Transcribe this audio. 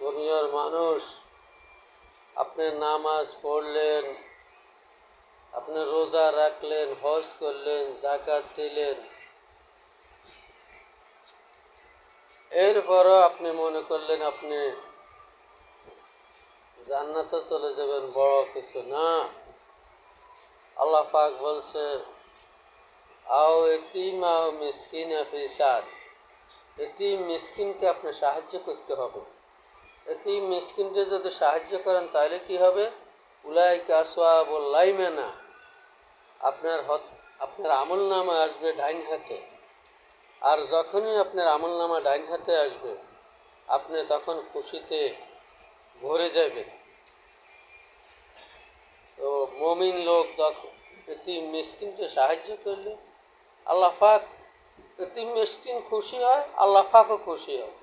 দুনিয়ার মানুষ, আপনি নামাজ পড়লেন, আপনি রোজা রাখলেন, হজ করলেন, যাকাত দিলেন, এরপরও আপনি মনে করলেন আপনি জান্নাতে চলে যাবেন, বড় কিছু না। আল্লাহ পাক বলছে, আও এতিম আও মিসকিন ফিসাদ, এতিম মিসকিনকে আপনি সাহায্য করতে হবে। এতিম মিসকিনকে যদি সাহায্য করেন তাহলে কি হবে? উলাইকা আসওয়াবুল লাইমানা, আপনার আমল নামা আসবে ডাইন হাতে। আর যখনই আপনার আমল নামা ডাইন হাতে আসবে, আপনি তখন খুশিতে ভরে যাবেন। তো মুমিন লোক যখন এতিম মিসকিনকে সাহায্য করলে আল্লাহ পাক, এতিম মিসকিন খুশি হয়, আল্লাহ পাকও খুশি হয়।